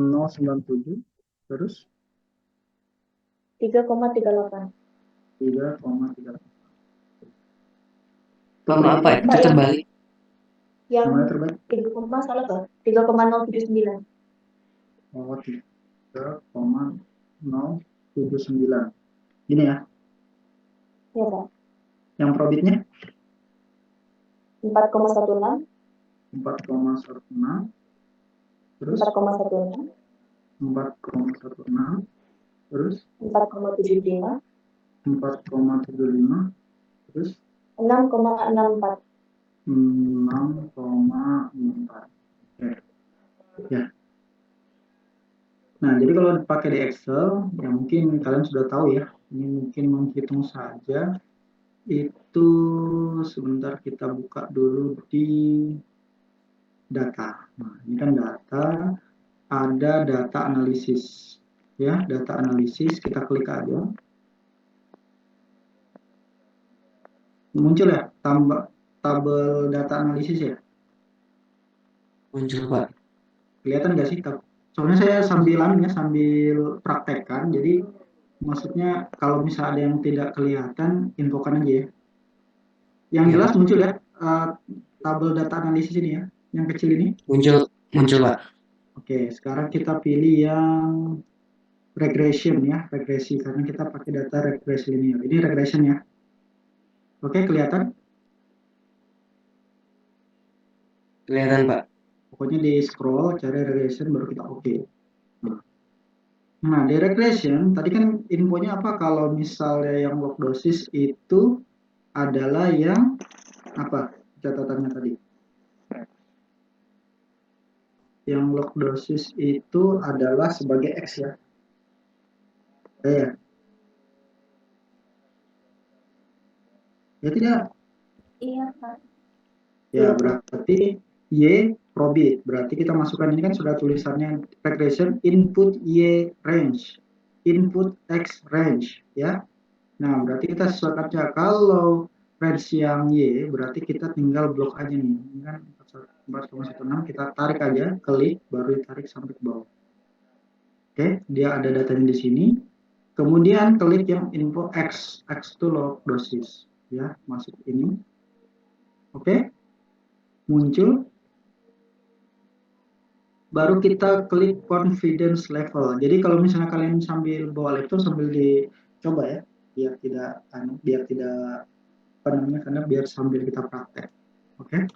0,97 terus 3,38. 3,38. Maaf Pak, itu Mbak, terbalik. yang Mana terbalik? 3, salah tuh. 3,079. Oh, 3,079. Ini ya, Ya, Pak. yang probitnya 4,16, 4,16 terus 4,16, 4,16 terus 4,75, 4,75 terus 6,64. 6,4. Oke. Ya. Nah, jadi kalau dipakai di Excel, ya mungkin kalian sudah tahu ya. Ini mungkin menghitung saja. Itu sebentar kita buka dulu di data. Nah, ini kan data, ada data analisis. Ya, data analisis, kita klik aja. Muncul ya, tabel data analisis ya. Muncul Pak. Kelihatan nggak sih? Soalnya saya sambil praktekkan, jadi maksudnya kalau misalnya ada yang tidak kelihatan, infokan aja ya. Yang Ya, jelas muncul ya, tabel data analisis ini ya, yang kecil ini. muncul Pak. Oke, sekarang kita pilih yang regression ya, regresi, karena kita pakai data regresi linear. Ini regression ya. Oke, kelihatan? Kelihatan Pak. Pokoknya di scroll, cari regression, baru kita oke. Nah, di regression, tadi kan infonya apa? Kalau misalnya yang lordosis itu adalah yang apa catatannya tadi? Yang lordosis itu adalah sebagai X ya. Ya, ya tidak. Iya, Pak. Ya, berarti Y probit. Berarti kita masukkan ini kan sudah tulisannya regression input Y range, input X range ya. Nah, berarti kita sesuaikan aja. Kalau range yang Y, berarti kita tinggal blok aja nih. Ini kan 4,16, kita tarik aja, klik, baru ditarik sampai ke bawah. Oke, dia ada datanya di sini. Kemudian klik yang info X, X itu log dosis. Ya, masuk ini. Oke, muncul. Baru kita klik confidence level. Jadi kalau misalnya kalian sambil bawa laptop sambil dicoba ya, biar tidak apa namanya, karena biar sambil kita praktek. Oke.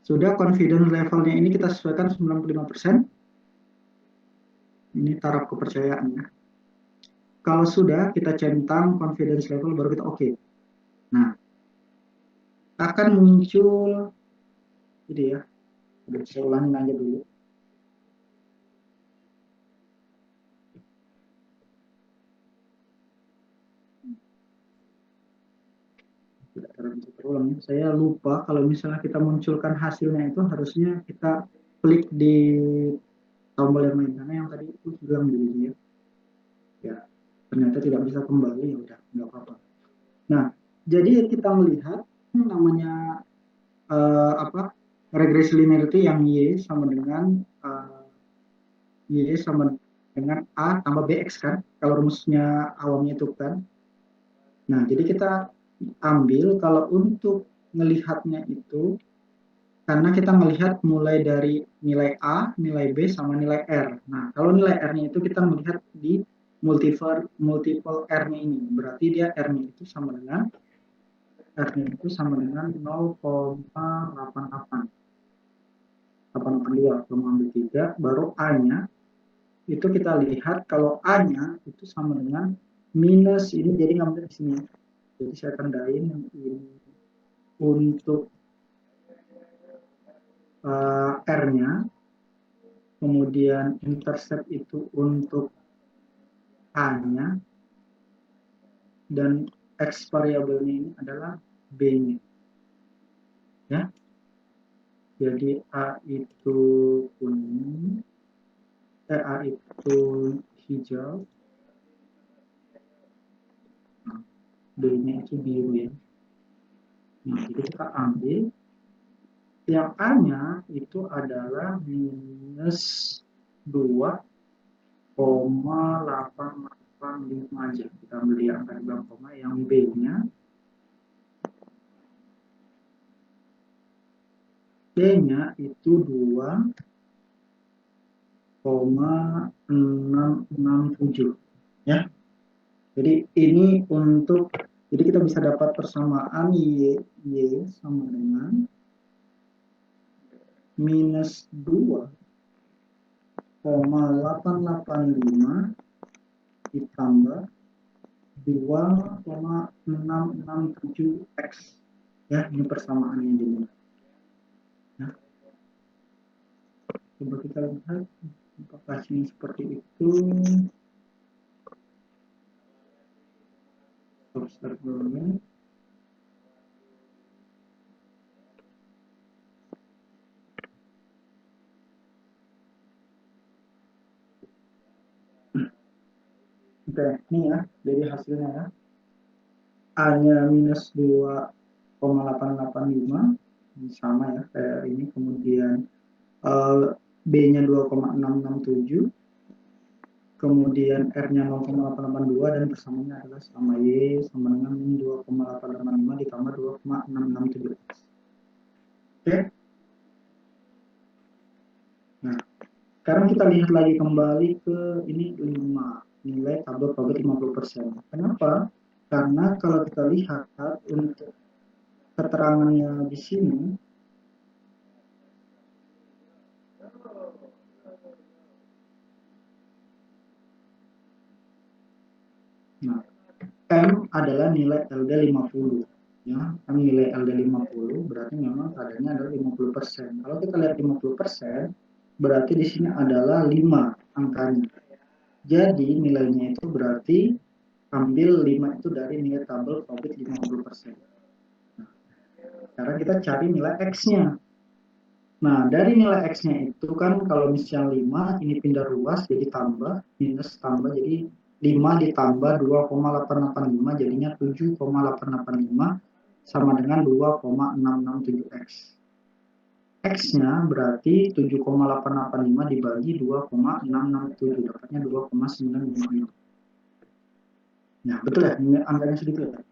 Sudah confidence levelnya ini kita sesuaikan 95%. Ini taraf kepercayaannya. Kalau sudah kita centang confidence level baru kita oke. Nah, akan muncul ini ya. Saya ulangin aja dulu. Tidak bisa terulang. Saya lupa kalau misalnya kita munculkan hasilnya itu harusnya kita klik di tombol yang lain, karena yang tadi itu bilang dulu ya. Ya, ternyata tidak bisa kembali, ya udah nggak apa-apa. Nah, jadi kita melihat namanya apa, regresi linear itu yang Y sama dengan Y sama dengan A tambah BX kan, kalau rumusnya awamnya itu kan. Nah, jadi kita ambil kalau untuk melihatnya itu, karena kita melihat mulai dari nilai A, nilai B, sama nilai R. Nah, kalau nilai R-nya itu kita melihat di multiple R-nya ini. Berarti dia R-nya itu sama dengan 0,88. 882, kalau ambil 3, baru A-nya itu kita lihat kalau A-nya itu sama dengan minus ini, jadi ngambil di sini. Jadi saya tandain yang ini untuk R-nya, kemudian intercept itu untuk A-nya, dan X variabelnya ini adalah B-nya. Ya. Jadi A itu kuning, A itu hijau, B-nya itu biru ya. Nah, jadi kita ambil yang A-nya itu adalah minus 2,885 aja. Kita ambil di angka di belakang koma yang B-nya. B-nya itu 2,667 ya. Jadi ini untuk, jadi kita bisa dapat persamaan Y sama dengan minus 2,885 ditambah 2,667 X ya, ini persamaannya dulu ya. Coba kita lihat apakah ini seperti itu. Start dulu. Oke, ini ya, jadi hasilnya ya. A-nya minus 2,885 sama ya kayak ini, kemudian B-nya 2,667, kemudian R-nya 0,882 dan persamaannya adalah sama Y sama dengan 2,885 ditambah 2,667. Oke. Nah, sekarang kita lihat lagi kembali ke ini 5, nilai tabel probit 50%. Kenapa? Karena kalau kita lihat untuk keterangannya di sini, nah, M adalah nilai LD 50 ya, M nilai LD 50 berarti memang kadarnya adalah 50%. Kalau kita lihat 50% berarti di sini adalah 5 angkanya. Jadi nilainya itu berarti ambil 5 itu dari nilai tabel profit 50%. Nah, sekarang kita cari nilai X-nya. Nah, dari nilai X-nya itu kan kalau misalnya 5, ini pindah ruas jadi tambah, minus tambah, jadi 5 ditambah 2,885 jadinya 7,885 sama dengan 2,667X. X-nya berarti 7,885 dibagi 2,667, dapatnya 2,956. Nah, betul ya, ini angkanya segitu ya.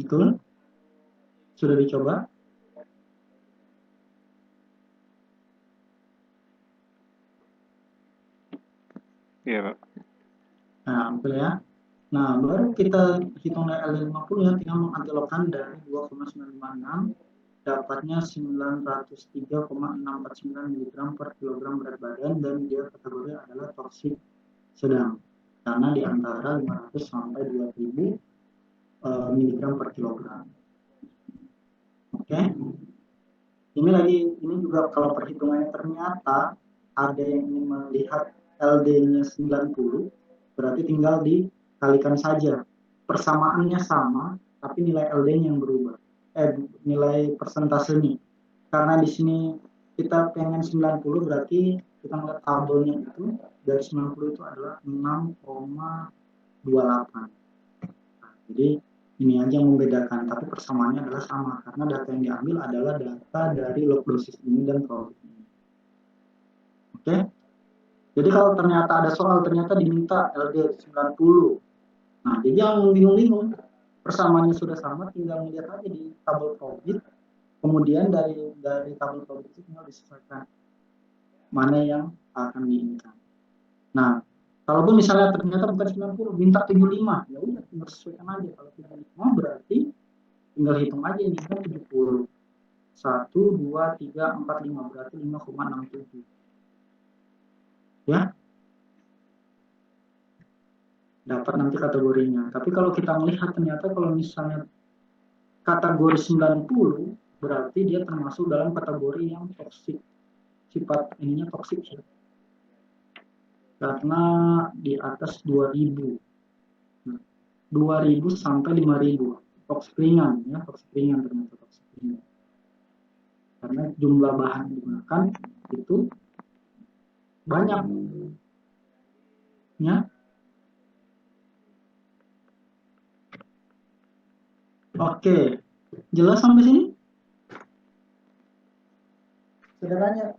Betul? Sudah dicoba? Iya, Pak. Nah, betul ya. Nah, baru kita hitung dari L50 ya, tinggal mengantilogkan dari 2,956, dapatnya 903,649 mg per kilogram berat badan, dan dia kategori adalah toksik sedang, karena di antara 500 sampai 2000 mg per kilogram. Oke. Ini juga kalau perhitungannya ternyata ada yang ingin melihat LD-nya 90, berarti tinggal dikalikan saja. Persamaannya sama, tapi nilai LD-nya yang berubah. Nilai persentasenya. Karena di sini kita pengen 90, berarti kita melihat tabelnya itu dari 90 itu adalah 6,28. Nah, jadi ini aja yang membedakan, tapi persamaannya adalah sama karena data yang diambil adalah data dari log dosis ini dan profit ini. Oke, jadi kalau ternyata ada soal ternyata diminta LD 90, nah jadi jangan bingung-bingung, persamaannya sudah sama, tinggal melihat aja di tabel profit, kemudian dari tabel profit itu tinggal disesuaikan mana yang akan diinginkan. Nah, kalaupun misalnya ternyata bukan 90, minta 75, ya udah tinggal sesuaikan aja. Kalau 75 berarti tinggal hitung aja ini kan 70. 1, 2, 3, 4, 5 berarti 5,67. Ya. Dapat nanti kategorinya. Tapi kalau kita melihat ternyata kalau misalnya kategori 90 berarti dia termasuk dalam kategori yang toksik. Sifat ininya toksik ya. Karena di atas 2000. Nah, 2000 sampai 5000. Toksik ringan ya, toksik ringan ternyata toksik ringan. Karena jumlah bahan yang digunakan itu banyak ya. Oke, jelas sampai sini?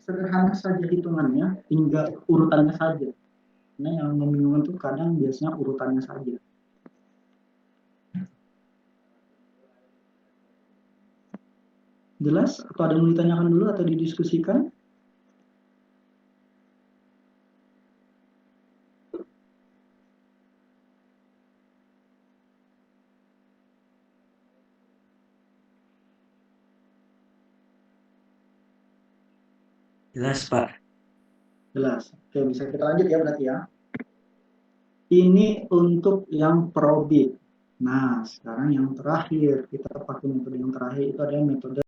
Sederhana saja hitungannya, tinggal urutannya saja. Nah, yang membingungkan tuh kadang biasanya urutannya saja. Jelas? Atau ada yang mau ditanyakan dulu atau didiskusikan? Jelas, Pak. Jelas. Oke, bisa kita lanjut ya berarti ya. Ini untuk yang probit. Nah, sekarang yang terakhir, kita pakai metode yang terakhir itu adalah metode